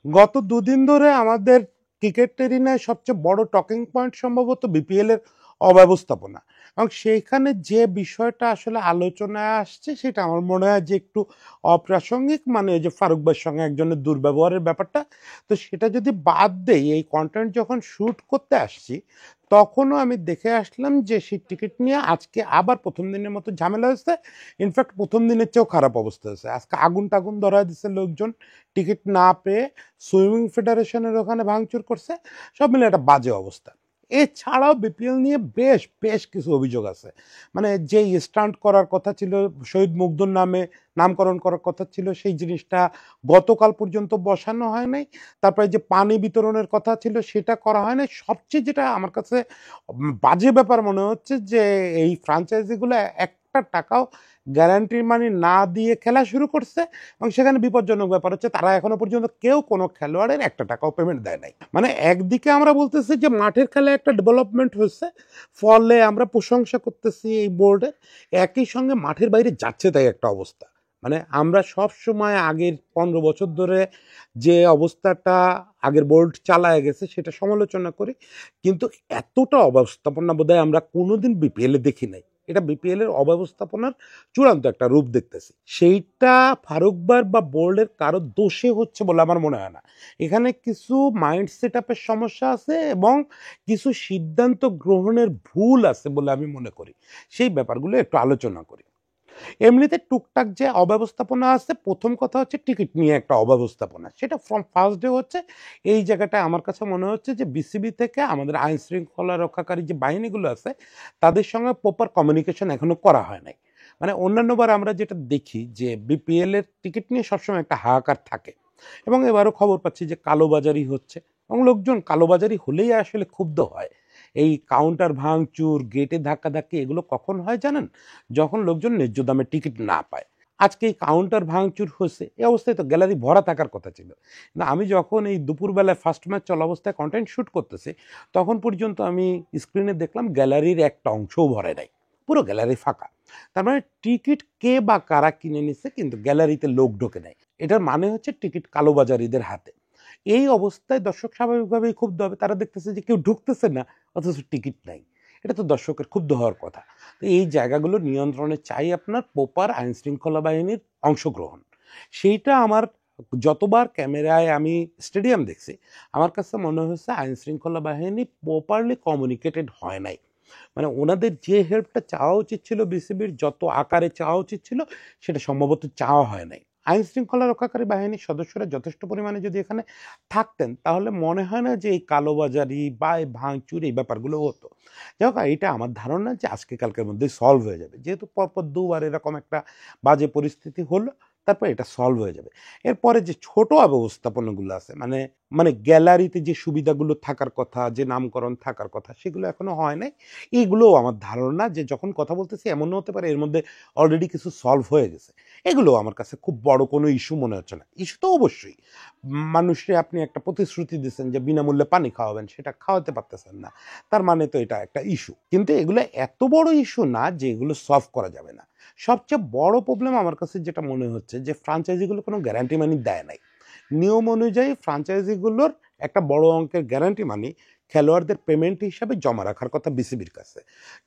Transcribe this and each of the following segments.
গত দুদিন ধরে আমাদের ক্রিকেট এরিনায় সবচেয়ে বড় টকিং পয়েন্ট সম্ভবত বিপিএল এর অব্যবস্থাপনা, এবং সেইখানে যে বিষয়টা আসলে আলোচনায় আসছে সেটা আমার মনে হয় যে একটু অপ্রাসঙ্গিক, মানে যে ফারুক ভাইয়ের সঙ্গে একজনের দুর্ব্যবহারের ব্যাপারটা। তো সেটা যদি বাদ দেই, এই কন্টেন্ট যখন শ্যুট করতে আসছি তখনও আমি দেখে আসলাম যে সেই টিকিট নিয়ে আজকে আবার প্রথম দিনের মতো ঝামেলা হয়েছে। ইনফ্যাক্ট প্রথম দিনের চেয়েও খারাপ অবস্থা হয়েছে, আজকে আগুন টাগুন ধরা দিচ্ছে, লোকজন টিকিট না পেয়ে সুইমিং ফেডারেশনের ওখানে ভাঙচুর করছে। সব মিলে একটা বাজে অবস্থা। এছাড়াও বিপিএল নিয়ে বেশ বেশ কিছু অভিযোগ আছে। মানে যেই স্টান্ট করার কথা ছিল, শহীদ মুগ্ধর নামে নামকরণ করার কথা ছিল, সেই জিনিসটা গতকাল পর্যন্ত বসানো হয় নাই। তারপরে যে পানি বিতরণের কথা ছিল সেটা করা হয় নাই। সবচেয়ে যেটা আমার কাছে বাজে ব্যাপার মনে হচ্ছে যে এই ফ্রাঞ্চাইজিগুলো একটা টাকাও গ্যারান্টির মানি না দিয়ে খেলা শুরু করছে, এবং সেখানে বিপজ্জনক ব্যাপার হচ্ছে তারা এখনো পর্যন্ত কেউ কোনো খেলোয়াড়ের একটা টাকাও পেমেন্ট দেয় নাই। মানে একদিকে আমরা বলতেছি যে মাঠের খেলায় একটা ডেভেলপমেন্ট হচ্ছে, ফলে আমরা প্রশংসা করতেছি এই বোর্ডের, একই সঙ্গে মাঠের বাইরে যাচ্ছে তাই একটা অবস্থা। মানে আমরা সব সময় আগের 15 বছর ধরে যে অবস্থাটা আগের বোর্ড চালায় গেছে সেটা সমালোচনা করি, কিন্তু এতটা অব্যবস্থাপনা বোধহয় আমরা কোনোদিন বিপিএলে দেখি নাই। এটা বিপিএল এর অব্যবস্থাপনার চূড়ান্ত একটা রূপ দেখতেছি। সেইটা ফারুকবার বা বোর্ডের কারো দোষে হচ্ছে বলে আমার মনে হয় না। এখানে কিছু মাইন্ড সেট আপের সমস্যা আছে এবং কিছু সিদ্ধান্ত গ্রহণের ভুল আছে বলে আমি মনে করি। সেই ব্যাপারগুলো একটু আলোচনা করি। এমনিতে টুকটাক যে অব্যবস্থাপনা আছে, প্রথম কথা হচ্ছে টিকিট নিয়ে একটা অব্যবস্থাপনা, সেটা ফ্রম ফার্স্ট ডে হচ্ছে। এই জায়গাটায় আমার কাছে মনে হচ্ছে যে বিসিবি থেকে আমাদের আইন শৃঙ্খলা রক্ষাকারী যে বাহিনীগুলো আছে তাদের সঙ্গে প্রপার কমিউনিকেশন এখনো করা হয় নাই। মানে অন্যান্যবার আমরা যেটা দেখি যে বিপিএল এর টিকিট নিয়ে সবসময় একটা হাহাকার থাকে, এবং এবারও খবর পাচ্ছি যে কালোবাজারি হচ্ছে, এবং লোকজন কালোবাজারি হলেই আসলে ক্ষুব্ধ হয়। এই কাউন্টার ভাঙচুর, গেটে ধাক্কাধাক্কি এগুলো কখন হয় জানেন? যখন লোকজন ন্যায্য দামে টিকিট না পায়। আজকে এই কাউন্টার ভাঙচুর হচ্ছে, এই অবস্থায় তো গ্যালারি ভরা থাকার কথা ছিল। না, আমি যখন এই দুপুরবেলায় ফার্স্ট ম্যাচ চলা অবস্থায় কন্টেন্ট শ্যুট করতেছি তখন পর্যন্ত আমি স্ক্রিনে দেখলাম গ্যালারির একটা অংশও ভরে নাই, পুরো গ্যালারি ফাঁকা। তার মানে টিকিট কে বা কারা কিনে নিচ্ছে কিন্তু গ্যালারিতে লোক ঢোকে নাই। এটার মানে হচ্ছে টিকিট কালোবাজারিদের হাতে। এই অবস্থায় দর্শক স্বাভাবিকভাবেই ক্ষুব্ধ হবে, তারা দেখতেছে যে কেউ ঢুকতেছে না অথচ টিকিট নাই। এটা তো দর্শকের ক্ষুব্ধ হওয়ার কথা। তো এই জায়গাগুলো নিয়ন্ত্রণে চাই আপনার প্রপার আইন শৃঙ্খলা বাহিনীর অংশগ্রহণ। সেইটা আমার যতবার ক্যামেরায় আমি স্টেডিয়াম দেখছি আমার কাছে মনে হচ্ছে আইন শৃঙ্খলা বাহিনী প্রপারলি কমিউনিকেটেড হয় নাই। মানে ওনাদের যে হেল্পটা চাওয়া উচিত ছিল, বিসিবির যত আকারে চাওয়া উচিত ছিল সেটা সম্ভবত চাওয়া হয় নাই। আইন শৃঙ্খলা রক্ষাকারী বাহিনীর সদস্যরা যথেষ্ট পরিমাণে যদি এখানে থাকতেন তাহলে মনে হয় না যে এই কালোবাজারি বা এই ভাঙচুর এই ব্যাপারগুলো হতো। যাই হোক, এটা আমার ধারণা যে আজকে কালকের মধ্যেই সলভ হয়ে যাবে, যেহেতু পরপর দুবার এরকম একটা বাজে পরিস্থিতি হলো, তারপর এটা সলভ হয়ে যাবে। এরপরে যে ছোট অব্যবস্থাপনাগুলো আছে, মানে মানে গ্যালারিতে যে সুবিধাগুলো থাকার কথা, যে নামকরণ থাকার কথা, সেগুলো এখনো হয় নাই। এইগুলোও আমার ধারণা যে যখন কথা বলতেছি এমনও হতে পারে এর মধ্যে অলরেডি কিছু সলভ হয়ে গেছে। এগুলো আমার কাছে খুব বড় কোনো ইস্যু মনে হচ্ছে না। ইস্যু তো অবশ্যই, মানুষকে আপনি একটা প্রতিশ্রুতি দিচ্ছেন যে বিনামূল্যে পানি খাওয়াবেন, সেটা খাওয়াতে পারতেছেন না, তার মানে তো এটা একটা ইস্যু। কিন্তু এগুলো এত বড় ইস্যু না যে এগুলো সলভ করা যাবে না। সবচেয়ে বড় প্রবলেম আমার কাছে যেটা মনে হচ্ছে যে ফ্রাঞ্চাইজিগুলো কোনো গ্যারান্টি মানি দেয় নাই। নিয়ম অনুযায়ী ফ্রাঞ্চাইজিগুলোর একটা বড় অঙ্কের গ্যারান্টি মানি খেলোয়াড়দের পেমেন্ট হিসাবে জমা রাখার কথা বিসিবির কাছে।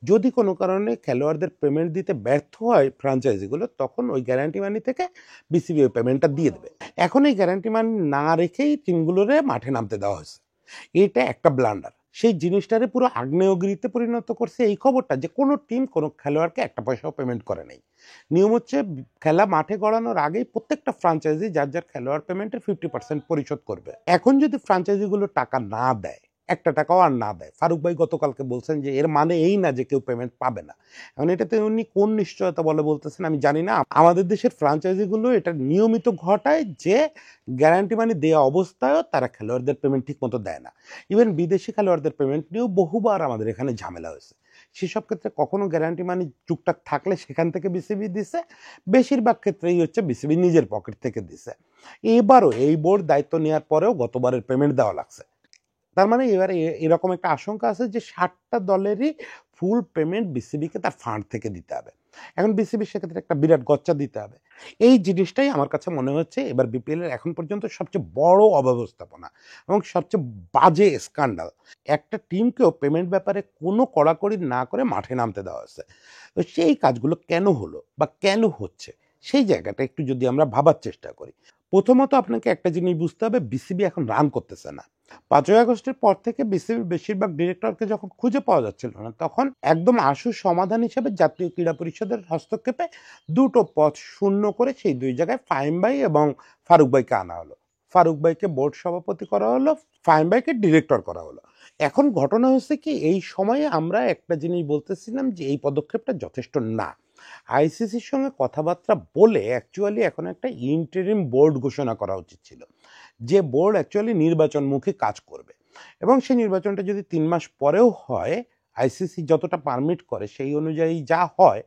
যদি কোনো কারণে খেলোয়াড়দের পেমেন্ট দিতে ব্যর্থ হয় ফ্রাঞ্চাইজিগুলো, তখন ওই গ্যারান্টি মানি থেকে বিসিবি ওই পেমেন্টটা দিয়ে দেবে। এখন এই গ্যারান্টি মানি না রেখেই টিমগুলোরে মাঠে নামতে দেওয়া হয়েছে। এটা একটা ব্লান্ডার। সেই জিনিসটারে পুরো আগ্নেয়গিরিতে পরিণত করছে এই খবরটা যে কোনো টিম কোনো খেলোয়াড়কে একটা পয়সাও পেমেন্ট করে নাই। নিয়ম হচ্ছে খেলা মাঠে গড়ানোর আগেই প্রত্যেকটা ফ্রাঞ্চাইজি যার যার খেলোয়াড় পেমেন্টের 50% পরিশোধ করবে। এখন যদি ফ্রাঞ্চাইজিগুলো টাকা না দেয়, একটা টাকাও আর না দেয়, ফারুক ভাই গতকালকে বলছেন যে এর মানে এই না যে কেউ পেমেন্ট পাবে না। এখন এটাতে উনি কোন নিশ্চয়তা বলে বলতেছেন আমি জানি না। আমাদের দেশের ফ্রাঞ্চাইজিগুলো এটা নিয়মিত ঘটায় যে গ্যারান্টি মানি দেওয়া অবস্থায়ও তারা খেলোয়াড়দের পেমেন্ট ঠিক মতো দেয় না। ইভেন বিদেশি খেলোয়াড়দের পেমেন্ট নিয়েও বহুবার আমাদের এখানে ঝামেলা হয়েছে। সেসব ক্ষেত্রে কখনো গ্যারান্টি মানি টুকটাক থাকলে সেখান থেকে বিসিবি দিছে, বেশিরভাগ ক্ষেত্রেই হচ্ছে বিসিবি নিজের পকেট থেকে দিছে। এবারও এই বোর্ড দায়িত্ব নেওয়ার পরেও গতবারের পেমেন্ট দেওয়া লাগছে। তার মানে এবারে এরকম একটা আশঙ্কা আছে যে 7টা দলেরই ফুল পেমেন্ট বিসিবিকে তার ফান্ড থেকে দিতে হবে। এখন বিসিবি সেক্ষেত্রে একটা বিরাট গচ্চা দিতে হবে। এই জিনিসটাই আমার কাছে মনে হচ্ছে এবার বিপিএল এর এখন পর্যন্ত সবচেয়ে বড় অব্যবস্থাপনা এবং সবচেয়ে বাজে স্ক্যান্ডাল। একটা টিমকেও পেমেন্ট ব্যাপারে কোনো কড়াকড়ি না করে মাঠে নামতে দেওয়া হয়েছে। তো সেই কাজগুলো কেন হলো বা কেন হচ্ছে সেই জায়গাটা একটু যদি আমরা ভাবার চেষ্টা করি। প্রথমত আপনাকে একটা জিনিস বুঝতে হবে, বিসিবি এখন রান করতেছে না। 5ই আগস্টের পর থেকে বিসিবির বেশিরভাগ ডিরেক্টরকে যখন খুঁজে পাওয়া যাচ্ছিল না, তখন একদম আশু সমাধান হিসেবে জাতীয় ক্রীড়া পরিষদের হস্তক্ষেপে দুটো পদ শূন্য করে সেই দুই জায়গায় ফাহিম ভাই এবং ফারুক ভাইকে আনা হলো। ফারুক ভাইকে বোর্ড সভাপতি করা হলো, ফাহিম ভাইকে ডিরেক্টর করা হলো। এখন ঘটনা হচ্ছে কি, এই সময়ে আমরা একটা জিনিস বলতেছিলাম যে এই পদক্ষেপটা যথেষ্ট না। আইসিসির সঙ্গে কথাবার্তা বলে অ্যাকচুয়ালি এখন একটা ইন্টারিম বোর্ড ঘোষণা করা উচিত ছিল, যে বোর্ড অ্যাকচুয়ালি নির্বাচনমুখী কাজ করবে এবং সেই নির্বাচনটা যদি 3 মাস পরেও হয়, আইসিসি যতটা পারমিট করে সেই অনুযায়ী যা হয়,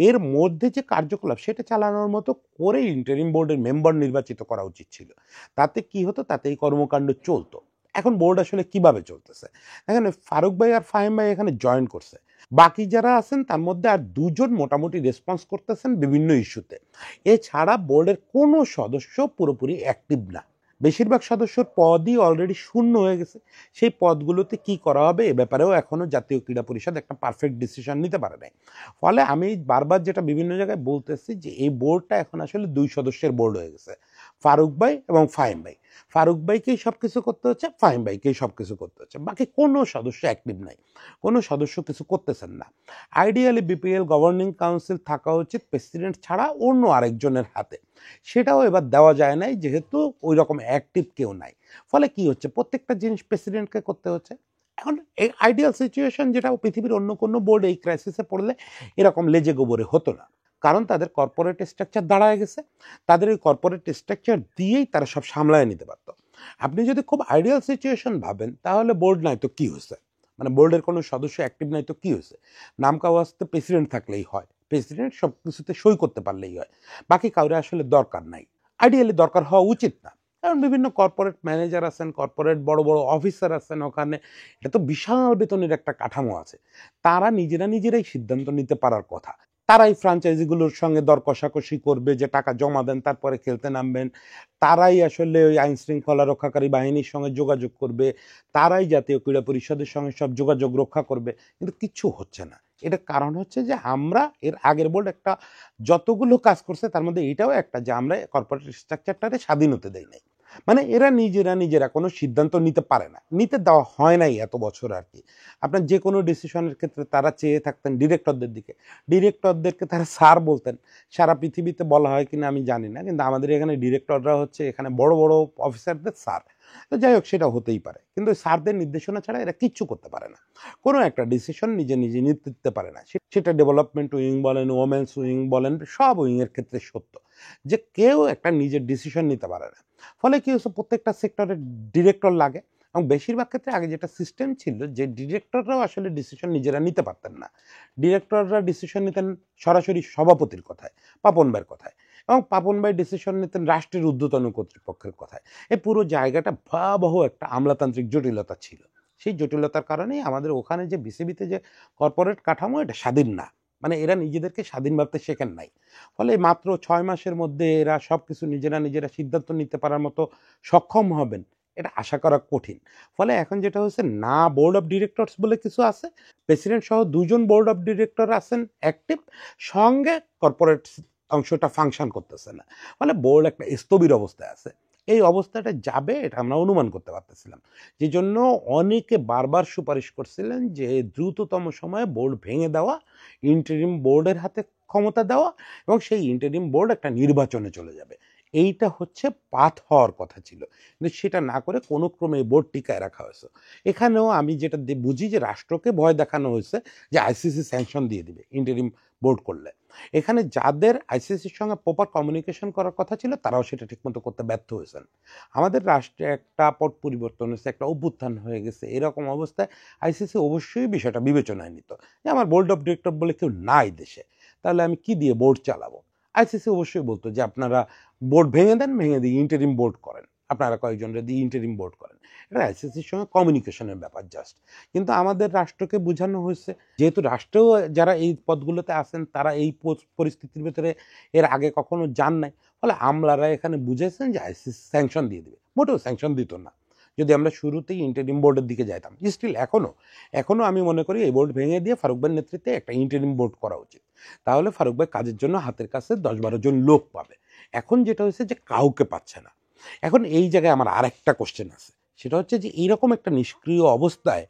এর মধ্যে যে কার্যকলাপ সেটা চালানোর মতো করে ইন্টারিম বোর্ডের মেম্বার নির্বাচিত করা উচিত ছিল। তাতে কি হতো, তাতে এই কর্মকাণ্ড চলতো। এখন বোর্ড আসলে কিভাবে চলতেছে, এখানে ফারুক ভাই আর ফাহিম ভাই এখানে জয়েন করছে, বাকি যারা আছেন তার মধ্যে আর দুজন মোটামুটি রেসপন্স করতেছেন বিভিন্ন ইস্যুতে। এছাড়া বোর্ডের কোনো সদস্য পুরোপুরি অ্যাক্টিভ না, বেশিরভাগ সদস্যর পদই অলরেডি শূন্য হয়ে গেছে। সেই পদগুলোতে কি করা হবে এ ব্যাপারেও এখনও জাতীয় ক্রীড়া পরিষদ একটা পারফেক্ট ডিসিশন নিতে পারে নাই। ফলে আমি বারবার যেটা বিভিন্ন জায়গায় বলতেছি যে এই বোর্ডটা এখন আসলে 2 সদস্যের বোর্ড হয়ে গেছে, ফারুক ভাই এবং ফাহিম ভাই। ফারুক ভাইকেই সব কিছু করতে হচ্ছে, ফাহিম ভাইকেই সব কিছু করতে হচ্ছে, বাকি কোনো সদস্য অ্যাক্টিভ নাই, কোনো সদস্য কিছু করতেছেন না। আইডিয়ালি বিপিএল গভর্নিং কাউন্সিল থাকা উচিত প্রেসিডেন্ট ছাড়া অন্য আরেকজনের হাতে, সেটাও এবার দেওয়া যায় নাই যেহেতু ওই রকম অ্যাক্টিভ কেউ নাই। ফলে কি হচ্ছে, প্রত্যেকটা জিনিস প্রেসিডেন্টকে করতে হচ্ছে। এখন এই আইডিয়াল সিচুয়েশন যেটা পৃথিবীর অন্য কোনো বোর্ড এই ক্রাইসিসে পড়লে এরকম লেজে গোবরে হতো না, কারণ তাদের কর্পোরেট স্ট্রাকচার দাঁড়ায় গেছে, তাদের এই কর্পোরেট স্ট্রাকচার দিয়েই তারা সব সামলায় নিতে পারতো। আপনি যদি খুব আইডিয়াল সিচুয়েশন ভাবেন তাহলে বোর্ড নাই তো কি হয়েছে, মানে বোর্ডের কোনো সদস্য অ্যাক্টিভ নাই তো কি হয়েছে, নাম কাওয়াজতে প্রেসিডেন্ট থাকলেই হয়, প্রেসিডেন্ট সব কিছুতে সই করতে পারলেই হয়, বাকি কাউরে আসলে দরকার নাই, আইডিয়ালি দরকার হওয়া উচিত না। কারণ বিভিন্ন কর্পোরেট ম্যানেজার আছেন, কর্পোরেট বড় বড় অফিসার আছেন ওখানে, এটা তো বিশাল বেতনের একটা কাঠামো আছে, তারা নিজেরাই সিদ্ধান্ত নিতে পারার কথা। তারাই ফ্র্যাঞ্চাইজিগুলোর সঙ্গে দর কষাকষি করবে যে টাকা জমা দেন তারপরে খেলতে নামবেন, তারাই আসলে ওই আইন শৃঙ্খলা রক্ষাকারী বাহিনীর সঙ্গে যোগাযোগ করবে, তারাই জাতীয় ক্রীড়া পরিষদের সঙ্গে সব যোগাযোগ রক্ষা করবে, কিন্তু কিচ্ছু হচ্ছে না। এটা কারণ হচ্ছে যে আমরা এর আগের বোর্ড একটা যতগুলো কাজ করছে তার মধ্যে এটাও একটা, যে আমরা কর্পোরেট স্ট্রাকচারটারে স্বাধীন হতে দেই নাই, মানে এরা নিজেরা কোনো সিদ্ধান্ত নিতে পারে না, নিতে দেওয়া হয় নাই এত বছর আর কি। আপনার যে কোনো ডিসিশনের ক্ষেত্রে তারা চেয়ে থাকতেন ডিরেক্টরদের দিকে, ডিরেক্টরদেরকে তারা স্যার বলতেন। সারা পৃথিবীতে বলা হয় কিনা আমি জানি না, কিন্তু আমাদের এখানে ডিরেক্টররা হচ্ছে এখানে বড় বড় অফিসারদের স্যার। তো যাই হোক, সেটা হতেই পারে, কিন্তু স্যারদের নির্দেশনা ছাড়া এরা কিচ্ছু করতে পারে না, কোনো একটা ডিসিশন নিজে নিতে পারে না। সেটা ডেভেলপমেন্ট উইং বলেন, ওমেন্স উইং বলেন, সব উইংয়ের ক্ষেত্রে সত্য যে কেউ একটা নিজের ডিসিশন নিতে পারে না। ফলে কি হচ্ছে, প্রত্যেকটা সেক্টরে ডিরেক্টর লাগে, এবং বেশিরভাগ ক্ষেত্রে আগে যেটা সিস্টেম ছিল যে ডিরেক্টররাও আসলে ডিসিশন নিজেরা নিতে পারতেন না, ডিরেক্টররা ডিসিশন নিতেন সরাসরি সভাপতির কথায়, পাপন ভাইয়ের কথায়, এবং পাপন ভাই ডিসিশন নিতেন রাষ্ট্রের ঊর্ধ্বতন কর্তৃপক্ষের কথায়। এই পুরো জায়গাটা ভয়াবহ একটা আমলাতান্ত্রিক জটিলতা ছিল। সেই জটিলতার কারণেই আমাদের ওখানে যে বিসিবিতে যে কর্পোরেট কাঠামো, এটা স্বাধীন না, মানে এরা নিজেদেরকে স্বাধীন ভাবতে শেখেন নাই। ফলে মাত্র 6 মাসের মধ্যে এরা সব কিছু নিজেরা সিদ্ধান্ত নিতে পারার মতো সক্ষম হবেন, এটা আশা করা কঠিন। ফলে এখন যেটা হচ্ছে, না বোর্ড অফ ডিরেক্টরস বলে কিছু আছে, প্রেসিডেন্ট সহ 2জন বোর্ড অফ ডিরেক্টর আছেন অ্যাক্টিভ, সঙ্গে কর্পোরেট অংশটা ফাংশন করতেছে না। ফলে বোর্ড একটা স্থবির অবস্থায় আছে। এই অবস্থাটা যাবে এটা আমরা অনুমান করতে পারতেছিলাম, যে জন্য অনেকে বারবার সুপারিশ করছিলেন যে দ্রুততম সময়ে বোর্ড ভেঙে দেওয়া, ইন্টারিম বোর্ডের হাতে ক্ষমতা দেওয়া, এবং সেই ইন্টারিম বোর্ড একটা নির্বাচনে চলে যাবে। এইটা হচ্ছে পাথ হওয়ার কথা ছিল, কিন্তু সেটা না করে কোনো ক্রমে বোর্ড টিকায় রাখা হয়েছে। এখানেও আমি যেটা বুঝি যে রাষ্ট্রকে ভয় দেখানো হয়েছে যে আইসিসি স্যাংশন দিয়ে দিবে ইন্টারিম বোর্ড করলে। এখানে যাদের আইসিসির সঙ্গে প্রপার কমিউনিকেশন করার কথা ছিল তারাও সেটা ঠিকমতো করতে ব্যর্থ হয়েছেন। আমাদের রাষ্ট্রে একটা পট পরিবর্তন হয়েছে, একটা অভ্যুত্থান হয়ে গেছে, এরকম অবস্থায় আইসিসি অবশ্যই বিষয়টা বিবেচনায় নিত যে আমার বোর্ড অফ ডিরেক্টর বলে কেউ নাই দেশে, তাহলে আমি কি দিয়ে বোর্ড চালাবো। আইসিসি অবশ্যই বলতো যে আপনারা বোর্ড ভেঙে দেন, ভেঙে দিয়ে ইন্টারিম বোর্ড করেন, আপনারা কয়েকজন যদি ইন্টারিম বোর্ড করেন, এটা আইসিসির সঙ্গে কমিউনিকেশনের ব্যাপার জাস্ট। কিন্তু আমাদের রাষ্ট্রকে বোঝানো হয়েছে, যেহেতু রাষ্ট্রেও যারা এই পদগুলোতে আছেন তারা এই পরিস্থিতির ভেতরে এর আগে কখনো যান নাই, ফলে আমলারা এখানে বুঝেছেন যে আইসিসি স্যাংশন দিয়ে দেবে। মোটেও স্যাংশন দিত না যদি আমরা শুরুতেই ইন্টারিম বোর্ডের দিকে যাইতাম। স্টিল এখনো আমি মনে করি এই বোর্ড ভেঙে দিয়ে ফারুক ভাইয়ের নেতৃত্বে একটা ইন্টারিম বোর্ড করা উচিত। তাহলে ফারুক ভাই কাজের জন্য হাতের কাছে 10-12 জন লোক পাবে। এখন যেটা হয়েছে যে কাউকে পাচ্ছে না। এখন এই জায়গায় আমার আরেকটা কোশ্চেন আছে, সেটা হচ্ছে যে এইরকম একটা নিষ্ক্রিয় অবস্থায়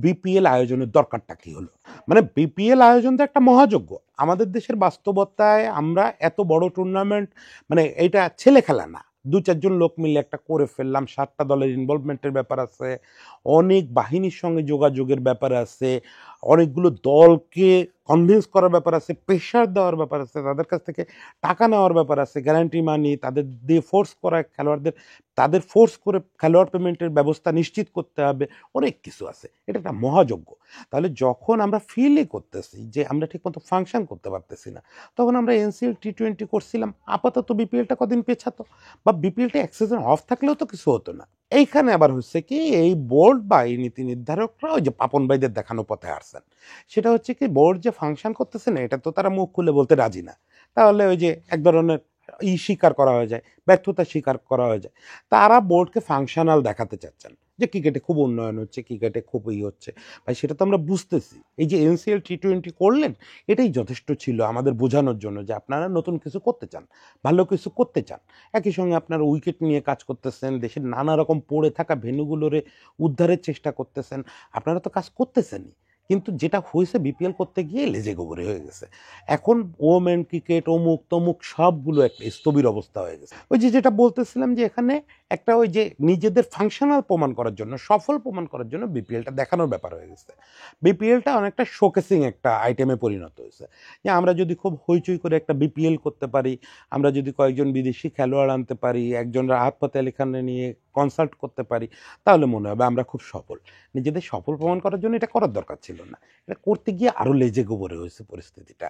বিপিএল আয়োজনের দরকারটা কি হলো? মানে বিপিএল আয়োজন তো একটা মহাযজ্ঞ। আমাদের দেশের বাস্তবতায় আমরা এত বড় টুর্নামেন্ট, মানে এটা ছেলে খেলা না, 2-4 জন লোক মিলে একটা করে ফেললাম। 7টা দলের ইনভলভমেন্টের ব্যাপার আছে, অনেক বাহিনীর সঙ্গে যোগাযোগের ব্যাপার আছে, অনেকগুলো দলকে কনভিন্স করার ব্যাপার আছে, প্রেশার দেওয়ার ব্যাপার আছে, তাদের কাছ থেকে টাকা নেওয়ার ব্যাপার আছে, গ্যারান্টি মানি, তাদের দিয়ে ফোর্স করা খেলোয়াড়দের, তাদের ফোর্স করে খেলোয়াড় পেমেন্টের ব্যবস্থা নিশ্চিত করতে হবে, অনেক কিছু আছে। এটা একটা মহাযজ্ঞ। তাহলে যখন আমরা ফিলই করতেছি যে আমরা ঠিকমতো ফাংশন করতে পারতেছি না, তখন আমরা এনসিএল T20 করছিলাম, আপাতত বিপিএলটা কদিন পেছাতো, বা বিপিএলটা এক সিজন অফ থাকলেও তো কিছু হতো না। এইখানে আবার হচ্ছে কি, এই বোর্ড বা এই নীতি নির্ধারকরা ওই যে পাপন ভাইদের দেখানো পথে আসছেন। সেটা হচ্ছে কি, বোর্ড যে ফাংশন করতেছে না এটা তো তারা মুখ খুলে বলতে রাজি না। তাহলে ওই যে এক ধরনের স্বীকার করা হয়ে যায়, ব্যর্থতা স্বীকার করা হয়ে যায়। তারা বোর্ডকে ফাংশনাল দেখাতে চাচ্ছেন যে ক্রিকেটে খুব উন্নয়ন হচ্ছে, ক্রিকেটে খুব হচ্ছে। ভাই সেটা তো আমরা বুঝতেছি। এই যে এনসিএল T20 করলেন, এটাই যথেষ্ট ছিল আমাদের বোঝানোর জন্য যে আপনারা নতুন কিছু করতে চান, ভালো কিছু করতে চান। একই সঙ্গে আপনারা উইকেট নিয়ে কাজ করতেছেন, দেশের নানা রকম পড়ে থাকা ভেন্যুগুলোরে উদ্ধারের চেষ্টা করতেছেন, আপনারা তো কাজ করতেছেনই। কিন্তু যেটা হয়েছে, বিপিএল করতে গিয়ে লেজে গোবরে হয়ে গেছে। এখন ওমেন ক্রিকেট অমুক তমুক সবগুলো একটা স্থবির অবস্থা হয়ে গেছে। ওই যে যেটা বলতেছিলাম যে এখানে একটা ওই যে নিজেদের ফাংশনাল প্রমাণ করার জন্য, সফল প্রমাণ করার জন্য বিপিএলটা দেখানোর ব্যাপার হয়ে গেছে। বিপিএলটা অনেকটা শোকেসিং একটা আইটেমে পরিণত হয়েছে, যে আমরা যদি খুব হইচই করে একটা বিপিএল করতে পারি, আমরা যদি কয়েকজন বিদেশি খেলোয়াড় আনতে পারি, একজন রাহাত ফাতে আলী খানকে নিয়ে কনসাল্ট করতে পারি, তাহলে মনে হবে আমরা খুব সফল। নিজেদের সফল প্রমাণ করার জন্য এটা করার দরকার ছিল না, এটা করতে গিয়ে আরও লেজে গোবরে হয়েছে পরিস্থিতিটা।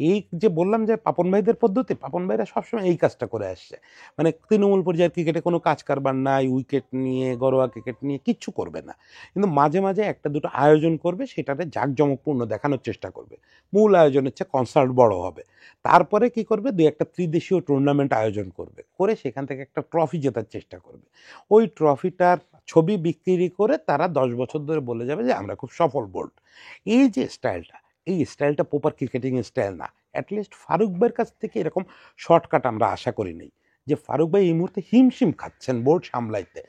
এই যে বললাম যে পাপন ভাইদের পদ্ধতি, পাপন ভাইরা সবসময় এই কাজটা করে আসছে। মানে তৃণমূল পর্যায়ের ক্রিকেটে কোনো কাজ কারবার নাই, উইকেট নিয়ে ঘরোয়া ক্রিকেট নিয়ে কিচ্ছু করবে না, কিন্তু মাঝে মাঝে একটা দুটো আয়োজন করবে, সেটাতে জাঁকজমকপূর্ণ দেখানোর চেষ্টা করবে। মূল আয়োজনের চেয়ে কনসার্ট বড় হবে। তারপরে কি করবে, দুই একটা ত্রিদেশীয় টুর্নামেন্ট আয়োজন করবে, করে সেখান থেকে একটা ট্রফি জেতার চেষ্টা করবে। ওই ট্রফিটার ছবি বিক্রি করে তারা 10 বছর ধরে বলে যাবে যে আমরা খুব সফল বোর্ড। এই যে স্টাইলটা, এই স্টাইলটা প্রপার ক্রিকেটিং স্টাইল না। অ্যাটলিস্ট ফারুক ভাইয়ের কাছ থেকে এরকম শর্টকাট আমরা আশা করি নেই, যে ফারুক ভাই এই মুহূর্তে হিমশিম খাচ্ছেন বোর্ড সামলাইতে।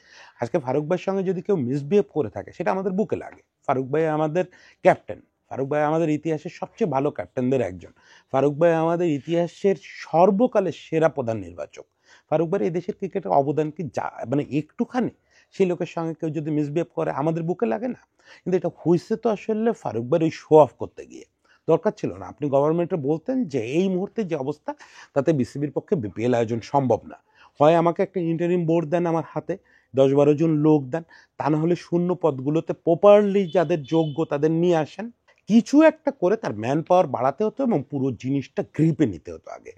আজকে ফারুক ভাইয়ের সঙ্গে যদি কেউ মিসবিহেভ করে থাকে, সেটা আমাদের বুকে লাগে। ফারুক ভাই আমাদের ক্যাপ্টেন, ফারুক ভাই আমাদের ইতিহাসের সবচেয়ে ভালো ক্যাপ্টেনদের একজন, ফারুক ভাই আমাদের ইতিহাসের সর্বকালের সেরা প্রধান নির্বাচক। ফারুক ভাইয়ের এই দেশের ক্রিকেটের অবদান কি যা মানে একটুখানি? সেই লোকের সঙ্গে কেউ যদি মিসবিহেভ করে আমাদের বুকে লাগে না? কিন্তু এটা হয়েছে তো আসলে ফারুক ভাইয়ের ওই শো অফ করতে গিয়ে। দরকার ছিল না। আপনি গভর্নমেন্টে বলতেন যে এই মুহূর্তে যে অবস্থা, তাতে বিসিবির পক্ষে বিপিএল আয়োজন সম্ভব না। হয় আমাকে একটা ইন্টারিম বোর্ড দেন আমার হাতে, 10-12 জন লোক দেন, তা না হলে শূন্য পদগুলোতে প্রপারলি যাদের যোগ্য তাদের নিয়ে আসেন। কিছু একটা করে তার ম্যান পাওয়ার বাড়াতে হতো এবং পুরো জিনিসটা গ্রিপে নিতে হতো আগে।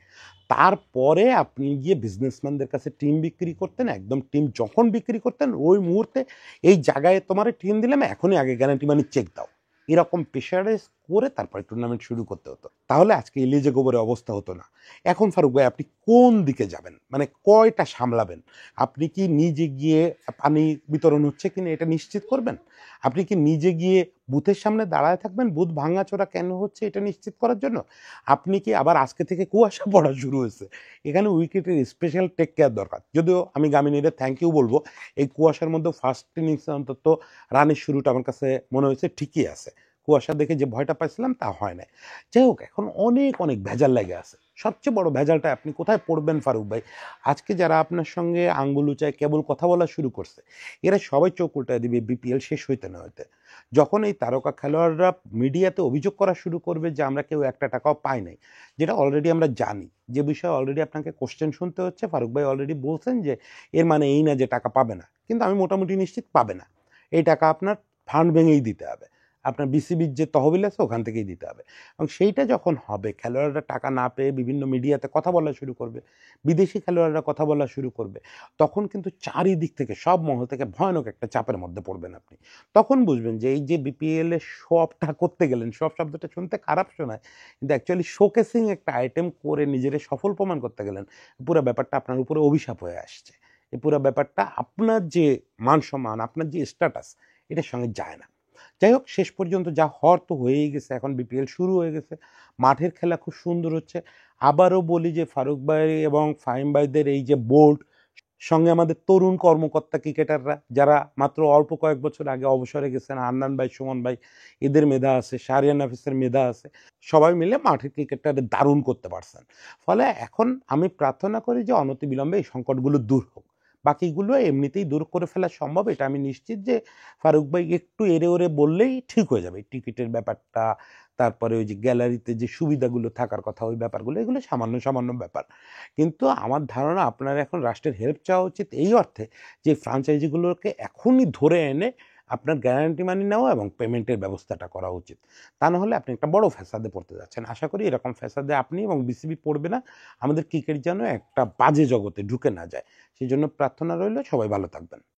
তারপরে আপনি গিয়ে বিজনেসম্যানদের কাছে টিম বিক্রি করতেন। একদম টিম যখন বিক্রি করতেন, ওই মুহূর্তে এই জায়গায় তোমার টিম দিলাম, এখনই আগে গ্যারান্টি মানি চেক দাও, এরকম প্রেশারাইজ করে তারপরে টুর্নামেন্ট শুরু করতে হতো। তাহলে আজকে ইলিজে গোবরের অবস্থা হতো না। এখন ফারুক ভাই আপনি কোন দিকে যাবেন, মানে কয়টা সামলাবেন? আপনি কি নিজে গিয়ে পানি বিতরণ হচ্ছে কিনা এটা নিশ্চিত করবেন? আপনি কি নিজে গিয়ে বুথের সামনে দাঁড়ায় থাকবেন বুথ ভাঙাচোরা কেন হচ্ছে এটা নিশ্চিত করার জন্য? আপনি কি আবার আজকে থেকে কুয়াশা পড়া শুরু হয়েছে, এখানে উইকেটের স্পেশাল টেক কেয়ার দরকার। যদিও আমি গামিনীরে থ্যাংক ইউ বলবো, এই কুয়াশার মধ্যে ফার্স্ট ইনিংসে অন্তত রানের শুরুটা আমার কাছে মনে হয়েছে ঠিকই আছে। কুয়াশা দেখে যে ভয়টা পাইছিলাম তা হয় নাই। যাই হোক, এখন অনেক অনেক ভেজাল লেগে আছে। সবচেয়ে বড় ভেজালটা আপনি কোথায় পড়বেন ফারুক ভাই? আজকে যারা আপনার সঙ্গে আঙ্গুল উঁচায় কেবল কথা বলা শুরু করছে, এরা সবাই চোখ উল্টায় দিবে বিপিএল শেষ হইতে না হইতে। যখন এই তারকা খেলোয়াড়রা মিডিয়াতে অভিযোগ করা শুরু করবে যে আমরা কেউ একটা টাকাও পাই নাই, যেটা অলরেডি আমরা জানি, যে বিষয়ে অলরেডি আপনাকে কোশ্চেন শুনতে হচ্ছে, ফারুক ভাই অলরেডি বলছেন যে এর মানে এই না যে টাকা পাবে না, কিন্তু আমি মোটামুটি নিশ্চিত পাবে না। এই টাকা আপনার ফান্ড ভেঙেই দিতে হবে। আপনার বিসিবির যে তহবিল আছে ওখান থেকেই দিতে হবে। এবং সেইটা যখন হবে, খেলোয়াড়রা টাকা না পেয়ে বিভিন্ন মিডিয়াতে কথা বলা শুরু করবে, বিদেশি খেলোয়াড়রা কথা বলা শুরু করবে, তখন কিন্তু চারিদিক থেকে সব মহল থেকে ভয়ানক একটা চাপের মধ্যে পড়বেন আপনি। তখন বুঝবেন যে এই যে বিপিএল এর শো অফটা করতে গেলেন, শো অফ শব্দটা শুনতে খারাপ শোনায়, কিন্তু অ্যাকচুয়ালি শোকেসিং একটা আইটেম করে নিজেরে সফল প্রমাণ করতে গেলেন, পুরো ব্যাপারটা আপনার উপরে অভিশাপ হয়ে আসছে। এই পুরো ব্যাপারটা আপনার যে মান সম্মান, আপনার যে স্ট্যাটাস, এটার সঙ্গে যায় না। যাই হোক, শেষ পর্যন্ত যা হওয়ার তো হয়েই গেছে, এখন বিপিএল শুরু হয়ে গেছে, মাঠের খেলা খুব সুন্দর হচ্ছে। আবারও বলি যে ফারুক ভাই এবং ফাহিম ভাইদের এই যে বোর্ড, সঙ্গে আমাদের তরুণ কর্মকর্তা ক্রিকেটাররা যারা মাত্র অল্প কয়েক বছর আগে অবসরে গেছেন, আন্নান ভাই, সুমন ভাই, এদের মেধা আছে, শাহরিয়ার নাফিসের মেধা আছে, সবাই মিলে মাঠের ক্রিকেটটাকে দারুণ করতে পারছেন। ফলে এখন আমি প্রার্থনা করি যে অনতিবিলম্বে এই সংকটগুলো দূর হোক। বাকিগুলো এমনিতেই দূর করে ফেলা সম্ভব, এটা আমি নিশ্চিত যে ফারুক ভাই একটু এড়ে ওড়ে বললেই ঠিক হয়ে যাবে। টিকিটের ব্যাপারটা, তারপরে ওই যে গ্যালারিতে যে সুবিধাগুলো থাকার কথা, ওই ব্যাপারগুলো, এগুলো সামান্য সামান্য ব্যাপার। কিন্তু আমার ধারণা আপনার এখন রাষ্ট্রের হেল্প চাওয়া উচিত এই অর্থে যে ফ্রাঞ্চাইজিগুলোকে এখনই ধরে এনে আপনার গ্যারান্টি মানি নেওয়া এবং পেমেন্টের ব্যবস্থাটা করা উচিত। তা না হলে আপনি একটা বড় ফ্যাসাদে পড়তে যাচ্ছেন। আশা করি এরকম ফ্যাসাদে আপনি এবং বিসিবি পড়বে না। আমাদের ক্রিকেট যেন একটা বাজে জগতে ঢুকে না যায়, সেই জন্য প্রার্থনা রইল। সবাই ভালো থাকবেন।